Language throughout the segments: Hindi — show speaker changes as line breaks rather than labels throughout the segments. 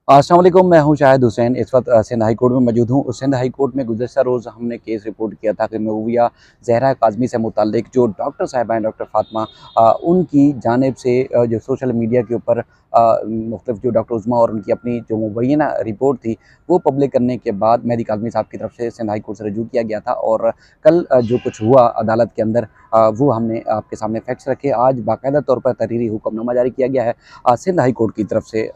अस्सलाम वालेकुम, मैं हूं शाहिद हुसैन। इस वक्त सिंध हाई कोर्ट में मौजूद हूं। सिंध हाई कोर्ट में गुज़श्ता रोज़ हमने केस रिपोर्ट किया था कि महबूबिया ज़हरा काज़मी से मुताल्लिक जो डॉक्टर साहिबा हैं, डॉक्टर फ़ातिमा, उनकी जानिब से जो सोशल मीडिया के ऊपर मुख्तलिफ जो डॉक्टर उज़्मा और उनकी अपनी जो मुबैना रिपोर्ट थी वो पब्लिक करने के बाद मेहदी काज़मी साहब की तरफ से सिंध हाई कोर्ट से रजू किया गया था। और कल जो कुछ हुआ अदालत के अंदर, वो हमने आपके सामने फैक्ट्स रखे। आज बाकायदा तौर पर तहरीरी हुक्मनामा जारी किया गया है सिंध हाई कोर्ट की तरफ से।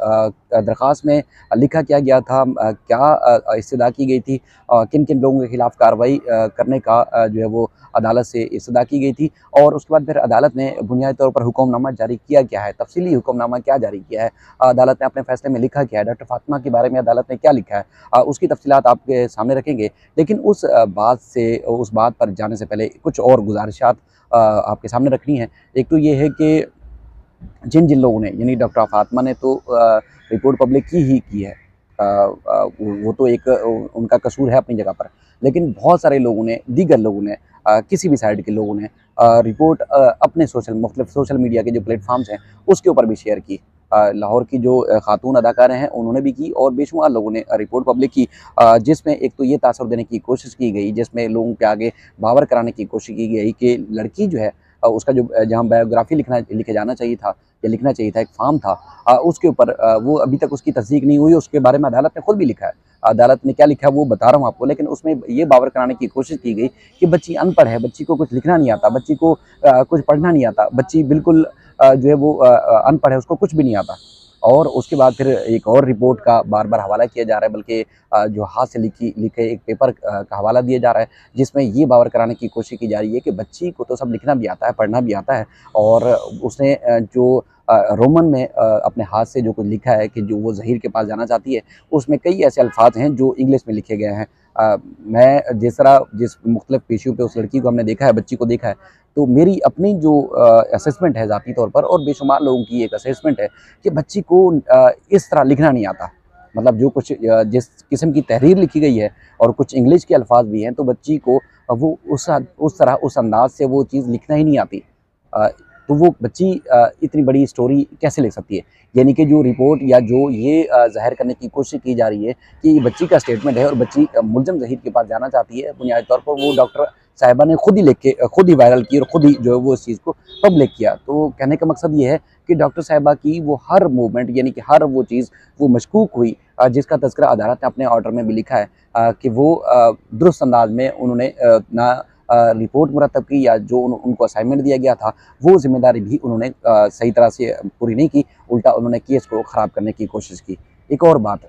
दरख्वास्त में लिखा क्या गया था, क्या इस्तदा की गई थी, किन किन लोगों के खिलाफ कार्रवाई करने का जो है वो अदालत से इस्तदा की गई थी, और उसके बाद फिर अदालत ने बुनियादी तौर पर हुक्मनामा जारी किया क्या है, तफसीली हुक्मनामा क्या जारी किया है, अदालत ने अपने फैसले में लिखा क्या है, डॉक्टर फातिमा के बारे में अदालत ने क्या लिखा है, उसकी तफसीलात आपके सामने रखेंगे। लेकिन उस बात पर जाने से पहले कुछ और गुजारिशात आपके सामने रखनी है। एक तो ये है कि जिन जिन लोगों ने, यानी डॉक्टर फातिमा ने तो रिपोर्ट पब्लिक की ही की है, वो तो एक उनका कसूर है अपनी जगह पर। लेकिन बहुत सारे लोगों ने, दीगर लोगों ने, किसी भी साइड के लोगों ने रिपोर्ट अपने मुख्तलिफ सोशल मीडिया के जो प्लेटफॉर्म्स हैं उसके ऊपर भी शेयर की। लाहौर की जो खातून अदाकारें हैं उन्होंने भी की, और बेशुमार लोगों ने रिपोर्ट पब्लिक की, जिसमें एक तो ये तासुर देने की कोशिश की गई, जिसमें लोगों के आगे बावर कराने की कोशिश की गई कि लड़की जो है, उसका जो जहाँ बायोग्राफी लिखे जाना चाहिए था या लिखना चाहिए था, एक फॉर्म था, उसके ऊपर वो अभी तक उसकी तस्दीक नहीं हुई। उसके बारे में अदालत ने खुद भी लिखा है। अदालत ने क्या लिखा है वो बता रहा हूँ आपको, लेकिन उसमें ये बावर कराने की कोशिश की गई कि बच्ची अनपढ़ है, बच्ची को कुछ लिखना नहीं आता, बच्ची को कुछ पढ़ना नहीं आता, बच्ची बिल्कुल जो है वो अनपढ़ है, उसको कुछ भी नहीं आता। और उसके बाद फिर एक और रिपोर्ट का बार बार हवाला किया जा रहा है, बल्कि जो हाथ से लिखे एक पेपर का हवाला दिया जा रहा है, जिसमें ये बावर कराने की कोशिश की जा रही है कि बच्ची को तो सब लिखना भी आता है, पढ़ना भी आता है, और उसने जो रोमन में अपने हाथ से जो कुछ लिखा है कि जो वो ज़हीर के पास जाना चाहती है, उसमें कई ऐसे अल्फाज हैं जो इंग्लिश में लिखे गए हैं। मैं जिस मुख्तलिफ पेशियों पे उस लड़की को हमने देखा है, बच्ची को देखा है, तो मेरी अपनी जो असेसमेंट है ज़ाती तौर पर, और बेशुमार लोगों की एक असेसमेंट है कि बच्ची को इस तरह लिखना नहीं आता। मतलब जो कुछ जिस किस्म की तहरीर लिखी गई है और कुछ इंग्लिश के अल्फाज भी हैं, तो बच्ची को वो उस तरह उस अंदाज से वो चीज़ लिखना ही नहीं आती। तो वो बच्ची इतनी बड़ी स्टोरी कैसे लिख सकती है? यानी कि जो रिपोर्ट या जो ये ज़ाहिर करने की कोशिश की जा रही है कि ये बच्ची का स्टेटमेंट है और बच्ची मुल्ज़म ज़हीर के पास जाना चाहती है, बुनियादी तौर पर वो डॉक्टर साहिबा ने खुद ही लिख के खुद ही वायरल की और खुद ही जो है वो इस चीज़ को पब्लिक किया। तो कहने का मकसद ये है कि डॉक्टर साहिबा की वो हर मूवमेंट, यानी कि हर वो चीज़ वो मशकूक हुई, जिसका तज़किरा अदालत ने अपने ऑर्डर में भी लिखा है, कि वो दुरुस्त अंदाज में उन्होंने ना रिपोर्ट मुरतब की, या जो उनको असाइनमेंट दिया गया था वो ज़िम्मेदारी भी उन्होंने सही तरह से पूरी नहीं की, उल्टा उन्होंने केस को ख़राब करने की कोशिश की। एक और बात,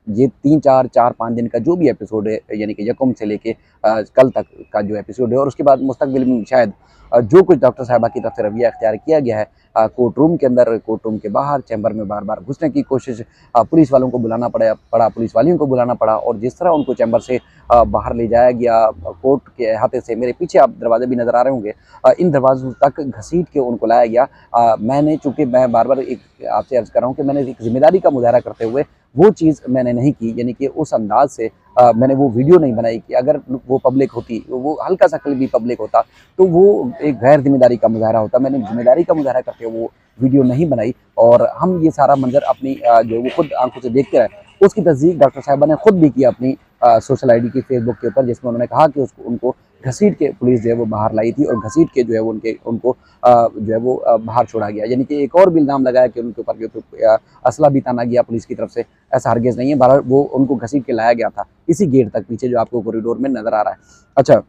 ये 4-5 दिन का जो भी एपिसोड है, यानी कि यकम से लेके कल तक का जो एपिसोड है, और उसके बाद मुस्तकबिल में शायद जो कुछ डॉक्टर साहिबा की तरफ से रवैया अख्तियार किया गया है, कोर्ट रूम के अंदर, कोर्ट रूम के बाहर, चैम्बर में बार बार घुसने की कोशिश, पुलिस वालों को बुलाना पड़ा, पुलिस वालियों को बुलाना पड़ा, और जिस तरह उनको चैम्बर से बाहर ले जाया गया कोर्ट के अहाते से, मेरे पीछे आप दरवाजे भी नज़र आ रहे होंगे, इन दरवाज़ों तक घसीट के उनको लाया गया। चूँकि मैं बार बार एक आपसे अर्ज़ कर रहा हूँ कि मैंने एक ज़िम्मेदारी का मुज़ाहरा करते हुए वो चीज़ मैंने नहीं की, यानी कि उस अंदाज से मैंने वो वीडियो नहीं बनाई कि अगर वो पब्लिक होती, वो हल्का सा क्लिप भी पब्लिक होता, तो वो एक गैर जिम्मेदारी का मुज़ाहरा होता। मैंने जिम्मेदारी का मुज़ाहरा करके वो वीडियो नहीं बनाई, और हम ये सारा मंजर अपनी जो वो खुद आंखों से देखते रहे। उसकी तस्दीक डॉक्टर साहिबा ने खुद भी की अपनी सोशल आईडी की फेसबुक के ऊपर, जिसमें उन्होंने कहा कि उनको घसीट के पुलिस जो है वो बाहर लाई थी, और घसीट के जो है उनको जो है वो बाहर छोड़ा गया। यानी कि एक और भी इल्ज़ाम लगाया कि उनके ऊपर असला भी ताना गया पुलिस की तरफ से। ऐसा हरगिज़ नहीं है, बहरहाल वो उनको घसीट के लाया गया था इसी गेट तक, पीछे जो आपको कॉरिडोर में नज़र आ रहा है। अच्छा,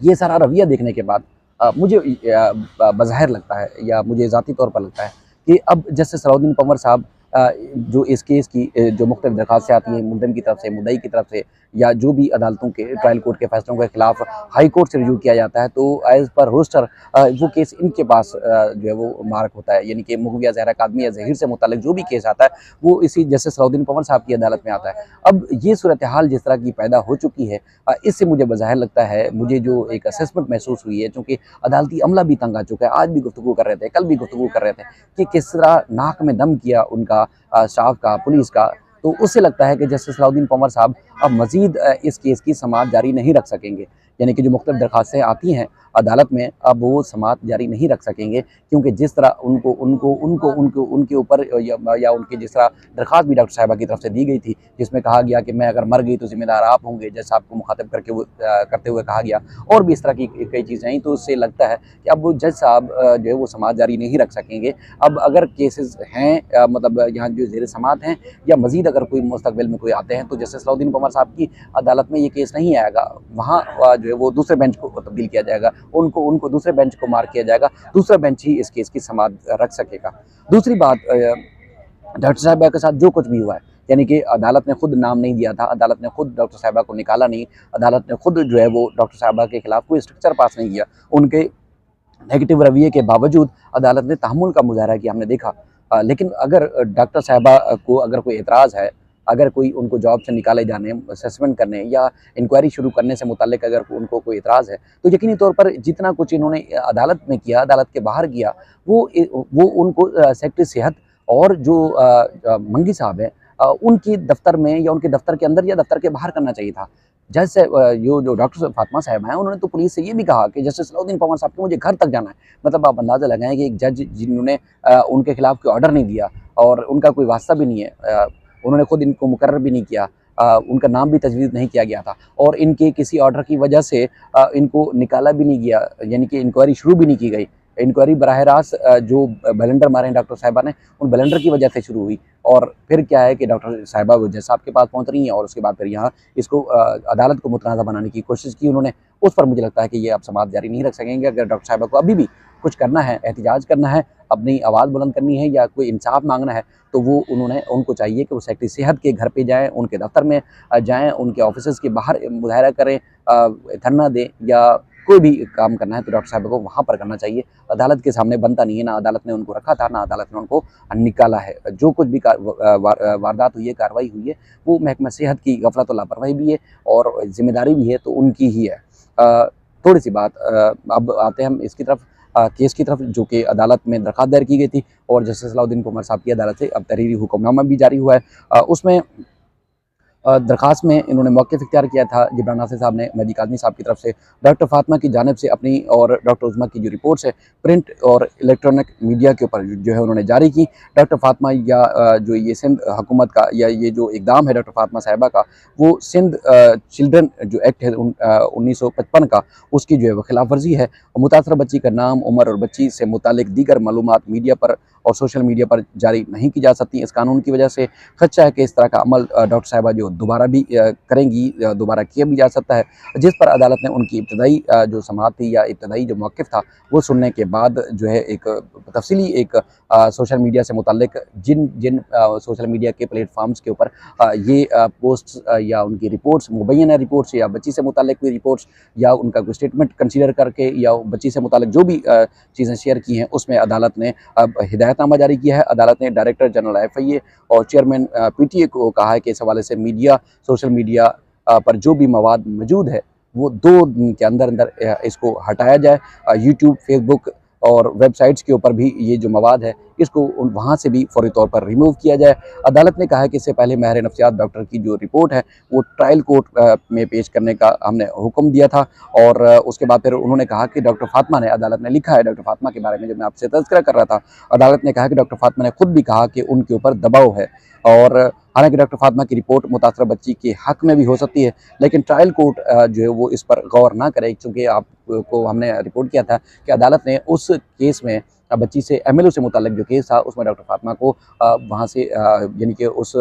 ये सारा रवैया देखने के बाद मुझे बज़ाहिर लगता है, या मुझे ज़ाती तौर पर लगता है कि अब जस्टिस सलाउद्दीन पंवर साहब, जो इस केस की जो मुख्तलिफ दरख्वास्तें आती हैं मुल्ज़िम की तरफ से, मुद्दई की तरफ से, या जो भी अदालतों के ट्रायल कोर्ट के फैसलों के खिलाफ हाई कोर्ट से रिव्यू किया जाता है, तो एज़ पर रोस्टर वो केस इनके पास जो है वो मार्क होता है। यानी कि महबूबिया ज़हरा काज़मी या ज़हीर से मुताल्लिक जो भी केस आता है वो इसी जस्टिस सलाउद्दीन पंवर साहब की अदालत में आता है। अब ये सूरत हाल जिस तरह की पैदा हो चुकी है, इससे मुझे बज़ाहिर लगता है, मुझे जो एक असेसमेंट महसूस हुई है, चूँकि अदालती अमला भी तंग आ चुका है। आज भी गुफ्तगू कर रहे थे, कल भी गुफ्तगू कर रहे थे कि किस तरह नाक में दम किया उनका स्टाफ का, पुलिस का। तो उससे लगता है कि जस्टिस सलाउद्दीन पंवर साहब अब मज़ीद इस केस की समाअत जारी नहीं रख सकेंगे। यानी कि जो मुख्तलिफ दरख्वास्तें आती हैं, अदालत में अब वो समाअत जारी नहीं रख सकेंगे, क्योंकि जिस तरह उनको उनको उनको उनको उनके ऊपर या उनकी जिस तरह दरख्वास्त भी डॉक्टर साहिबा की तरफ से दी गई थी, जिसमें कहा गया कि मैं अगर मर गई तो ज़िम्मेदार आप होंगे, जज साहब को मुखातिब करके वो करते हुए कहा गया, और भी इस तरह की कई चीज़ें आई। तो उससे लगता है कि अब वो जज साहब जो है वो समाअत जारी नहीं रख सकेंगे। अब अगर केसेस हैं मतलब यहाँ जो ज़ेर समाअत हैं, या मज़ीद अगर कोई मुस्तक़बिल में कोई आते हैं, तो जस्टिस सलाउद्दीन कुमार साहब की अदालत में ये केस नहीं आएगा, वहाँ जो है वो दूसरे बेंच को तब्दील किया जाएगा, उनको दूसरे बेंच को मार्क किया जाएगा, दूसरा बेंच ही इस केस की समाअत रख सकेगा। दूसरी बात, डॉक्टर साहिबा के साथ जो कुछ भी हुआ है, यानी कि अदालत ने खुद नाम नहीं दिया था, अदालत ने खुद डॉक्टर साहिबा को निकाला नहीं, अदालत ने खुद जो है वो डॉक्टर साहिबा के खिलाफ कोई स्ट्रक्चर पास नहीं किया, उनके नेगेटिव रवैये के बावजूद अदालत ने तहम्मुल का मुज़ाहरा किया, हमने देखा। लेकिन अगर डॉक्टर साहिबा को अगर कोई एतराज़ है, अगर कोई उनको जॉब से निकाले जाने, सस्पेंड करने या इंक्वायरी शुरू करने से मुताल्लिक अगर उनको कोई एतराज़ है, तो यकीनी तौर पर जितना कुछ इन्होंने अदालत में किया, अदालत के बाहर किया, वो उनको सेक्रेटरी सेहत और जो मंगी साहब हैं उनकी दफ्तर में या उनके दफ्तर के अंदर या दफ्तर के बाहर करना चाहिए था। जज से जो डॉक्टर फातिमा साहिबा हैं, उन्होंने तो पुलिस से ये भी कहा कि जस्टिस सलाउद्दीन कुमार साहब को मुझे घर तक जाना है। मतलब आप अंदाज़ा लगाएँ कि एक जज जिन्होंने उनके खिलाफ कोई ऑर्डर नहीं दिया और उनका कोई वास्ता भी नहीं है, उन्होंने खुद इनको मुकर्रर भी नहीं किया, उनका नाम भी तजवीज़ नहीं किया गया था, और इनके किसी ऑर्डर की वजह से इनको निकाला भी नहीं गया, यानी कि इंक्वायरी शुरू भी नहीं की गई। इंक्वायरी बराह रास्त जो ब्लेंडर मारे हैं डॉक्टर साहिबा ने, उन ब्लेंडर की वजह से शुरू हुई, और फिर क्या है कि डॉक्टर साहिबा वो जज साहब के पास पहुंच रही हैं, और उसके बाद फिर यहाँ इसको अदालत को मुतनाज़ा बनाने की कोशिश की उन्होंने। उस पर मुझे लगता है कि ये अब समाअत जारी नहीं रख सकेंगे। अगर डॉक्टर साहिबा को अभी भी कुछ करना है, एहतिजाज करना है, अपनी आवाज़ बुलंद करनी है या कोई इंसाफ मांगना है, तो वो उनको चाहिए कि वो सेक्रेटरी सेहत के घर पे जाएँ, उनके दफ्तर में जाएँ, उनके ऑफिसेज़ के बाहर मुज़ाहरा करें, धरना दें, या कोई भी काम करना है तो डॉक्टर साहिबा को वहाँ पर करना चाहिए। अदालत के सामने बनता नहीं है, ना अदालत ने उनको रखा था, ना अदालत ने उनको निकाला है। जो कुछ भी वारदात हुई है, कार्रवाई हुई है, वो महकमा सेहत की गफलत और लापरवाही भी है, और ज़िम्मेदारी भी है, तो उनकी ही है। थोड़ी-सी बात, अब आते हैं हम इसकी तरफ, केस की तरफ, जो कि अदालत में दरख्वास्त दायर की गई थी, और जस्टिस सलाउद्दीन कुमार साहब की अदालत से अब तहरीरी हुक्मनामा भी जारी हुआ है। उसमें दरख्वास्त में इन्होंने मौक़िफ़ इख्तियार किया था, जिब्रान नासिर साहब ने महदी काज़मी साहब की तरफ से डॉक्टर फातिमा की जानिब से अपनी और डॉक्टर उज़्मा की जो रिपोर्ट्स है, प्रिंट और इलेक्ट्रॉनिक मीडिया के ऊपर जो है उन्होंने जारी की। डॉक्टर फातिमा या जो ये सिंध हुकूमत का या ये जो इक़दाम है डॉक्टर फातिमा साहिबा का, वो सिंध चिल्ड्रन जो एक्ट है 1955 का, उसकी जो है वो खिलाफ वर्जी है। मुतासरा बच्ची का नाम, उम्र और बच्ची से मुतालिक दीगर मालूमात मीडिया पर और सोशल मीडिया पर जारी नहीं की जा सकती। इस कानून की वजह से खदशा है कि इस तरह का अमल डॉक्टर साहिबा जो दोबारा भी करेंगी, दोबारा किया भी जा सकता है, जिस पर अदालत ने उनकी इब्तदाई जो समाअत थी या इब्तदाई जो मौक़िफ़ था, वो सुनने के बाद जो है एक तफ़सीली एक सोशल मीडिया से मुताल्लिक जिन सोशल मीडिया के प्लेटफॉर्म्स के ऊपर ये पोस्ट्स या उनकी रिपोर्ट्स, मुबैना रिपोर्ट्स या बच्ची से मुताल्लिक कोई रिपोर्ट्स या उनका कोई स्टेटमेंट कंसीडर करके या बच्ची से मुताल्लिक जो भी चीज़ें शेयर की हैं, उसमें अदालत ने अब हिदायतनामा जारी किया है। अदालत ने डायरेक्टर जनरल FIA और चेयरमैन PTA को कहा है कि इस हवाले से सोशल मीडिया पर जो भी मवाद मौजूद है, वो 2 दिन के अंदर इसको हटाया जाए। यूट्यूब, फेसबुक और वेबसाइट्स के ऊपर भी ये जो मवाद है, इसको वहाँ से भी फ़ौरी तौर पर रिमूव किया जाए। अदालत ने कहा है कि इससे पहले माहिर नफ्सियात डॉक्टर की जो रिपोर्ट है, वो ट्रायल कोर्ट में पेश करने का हमने हुक्म दिया था, और उसके बाद फिर उन्होंने कहा कि डॉक्टर फातिमा ने, अदालत ने लिखा है डॉक्टर फातिमा के बारे में, जब मैं आपसे तज़किरा कर रहा था, अदालत ने कहा कि डॉक्टर फातिमा ने खुद भी कहा कि उनके ऊपर दबाव है, और हालांकि डॉक्टर फातिमा की रिपोर्ट मुतासरा बच्ची के हक़ में भी हो सकती है, लेकिन ट्रायल कोर्ट जो है वो इस पर गौर ना करे, क्योंकि आपको हमने रिपोर्ट किया था कि अदालत ने उस केस में बच्ची से MLO से मुताल्लिक जो केस था, उसमें डॉक्टर फातिमा को वहाँ से यानी कि उस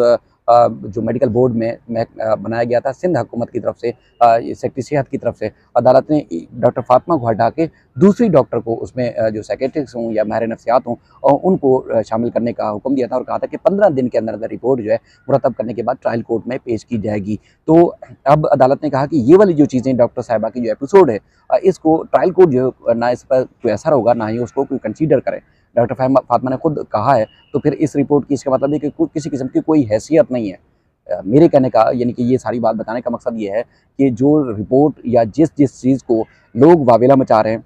जो मेडिकल बोर्ड में बनाया गया था सिंध हुकूमत की तरफ से, सेक्रेटरी सेहत की तरफ से, अदालत ने डॉक्टर फातिमा को हटा के दूसरी डॉक्टर को उसमें जो सेक्रेटरिस्ट हों या माहिर नफ्सियात हों, उनको शामिल करने का हुक्म दिया था, और कहा था कि 15 दिन के अंदर रिपोर्ट जो है मुरतब करने के बाद ट्रायल कोर्ट में पेश की जाएगी। तो अब अदालत ने कहा कि ये वाली जो चीज़ें डॉक्टर साहिबा की जो एपिसोड है, इसको ट्रायल कोर्ट जो ना इस पर कोई असर होगा, ना ही उसको कोई कंसीडर करे। डॉक्टर फातिमा ने खुद कहा है, तो फिर इस रिपोर्ट की इसका मतलब है कि किसी किस्म की कोई हैसियत नहीं है। मेरे कहने का यानी कि ये सारी बात बताने का मकसद ये है कि जो रिपोर्ट या जिस चीज़ को लोग वावेला मचा रहे हैं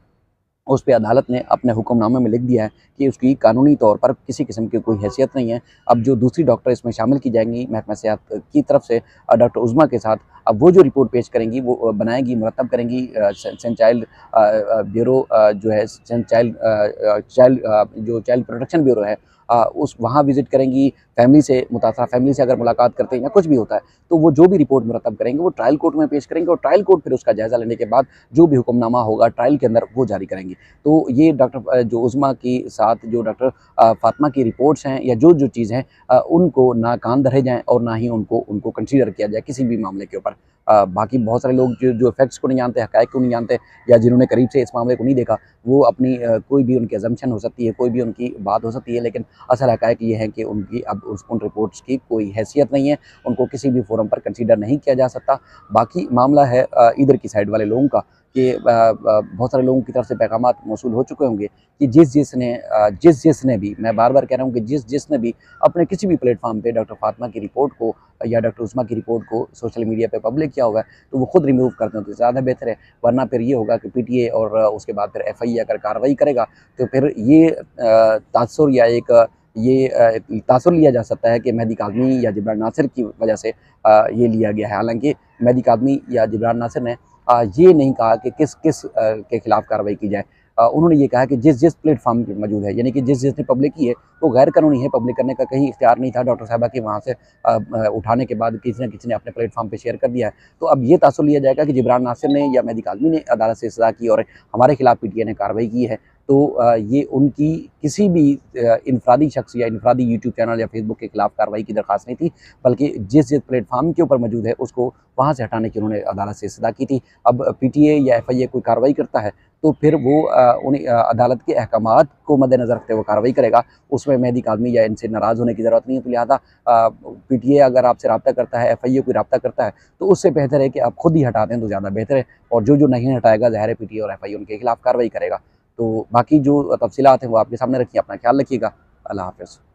उस पे अदालत ने अपने हुक्मनामे में लिख दिया है कि उसकी कानूनी तौर पर किसी किस्म की कोई हैसियत नहीं है। अब जो दूसरी डॉक्टर इसमें शामिल की जाएंगी महकमा सेहत की तरफ से डॉक्टर उज़्मा के साथ, अब वो जो रिपोर्ट पेश करेंगी वो बनाएंगी, मुरतब करेंगी चाइल्ड ब्यूरो जो है चाइल्ड प्रोटेक्शन ब्यूरो है उस वहाँ विज़िट करेंगी, फैमिली से मुतासरा फैमिली से अगर मुलाकात करते हैं या कुछ भी होता है तो वो जो भी रिपोर्ट मुरतब करेंगे वो ट्रायल कोर्ट में पेश करेंगे और ट्रायल कोर्ट फिर उसका जायज़ा लेने के बाद जो भी हुक्मनामा होगा ट्रायल के अंदर वो जारी करेंगे। तो ये डॉक्टर जो उज़्मा के साथ जो डॉक्टर फ़ातिमा की रिपोर्ट्स हैं या जो चीज़ हैं उनको ना कान धरे जाएँ और ना ही उनको कंसीडर किया जाए किसी भी मामले के ऊपर। बाकी बहुत सारे लोग जो फैक्ट्स को नहीं जानते, हक़ाइक़ को नहीं जानते या जिन्होंने करीब से इस मामले को नहीं देखा, वो अपनी कोई भी उनकी अज़म्पशन हो सकती है, कोई भी उनकी बात हो सकती है, लेकिन असल हक़ाइक़ ये है कि उनकी अब उन रिपोर्ट्स की कोई हैसियत नहीं है, उनको किसी भी फ़ोरम पर कंसीडर नहीं किया जा सकता। बाकी मामला है इधर की साइड वाले लोगों का कि बहुत सारे लोगों की तरफ से पैगामात मौसूल हो चुके होंगे कि जिसने भी, मैं बार-बार कह रहा हूँ कि जिसने भी अपने किसी भी प्लेटफ़ॉर्म पे डॉक्टर फ़ातिमा की रिपोर्ट को या डॉक्टर उज़्मा की रिपोर्ट को सोशल मीडिया पे पब्लिक किया हुआ है, तो वो खुद रिमूव कर दें तो ज़्यादा बेहतर है। वरना फिर ये होगा कि पीटीए और उसके बाद फिर एफआई अगर कार्रवाई करेगा, तो फिर ये तासुर या तासुर लिया जा सकता है कि मेहदी काज़मी या जिब्रान नासिर की वजह से ये लिया गया है। हालाँकि मेहदी काज़मी या जिब्रान नासिर ने ये नहीं कहा कि किस के खिलाफ कार्रवाई की जाए। उन्होंने ये कहा कि जिस प्लेटफ़ॉर्म पे मौजूद है, यानी कि जिसने पब्लिक की है, वो गैर कानूनी है, पब्लिक करने का कहीं इख्तियार नहीं था डॉक्टर साहिबा के वहाँ से उठाने के बाद किसी न किसी ने अपने प्लेटफ़ॉर्म पे शेयर कर दिया है। तो अब ये तासुर लिया जाएगा कि जिब्रान नासिर ने या मेहदी काज़मी ने अदालत से सज़ा की और हमारे खिलाफ पीटीए ने कार्रवाई की है। तो ये उनकी किसी भी इनफ़रादी शख्स या इनफ़रादी यूट्यूब चैनल या फ़ेसबुक के खिलाफ कार्रवाई की दरख्वास्त नहीं थी, बल्कि जिस प्लेटफ़ॉर्म के ऊपर मौजूद है, उसको वहाँ से हटाने की उन्होंने अदालत से सज़ा की थी। अब पीटीए या एफआईए कोई कार्रवाई करता है, तो फिर वो उन्हें अदालत के अहकामात को मद्देनज़र रखते हुए कार्रवाई करेगा। उसमें मेहदी काज़मी या इनसे नाराज़ होने की ज़रूरत नहीं है। तो लिहाज़ा पीटीए अगर आपसे रब्ता करता है, एफआईए कोई रब्ता करता है, तो उससे बेहतर है कि आप खुद ही हटा दें तो ज़्यादा बेहतर है। और जो नहीं हटाएगा, ज़ाहिर है पीटीए और एफआईए उनके खिलाफ कार्रवाई करेगा। तो बाकी जो तफ़सीलात हैं वो आपके सामने रखी हैं। अपना ख्याल रखिएगा। अल्लाह हाफ़िज़।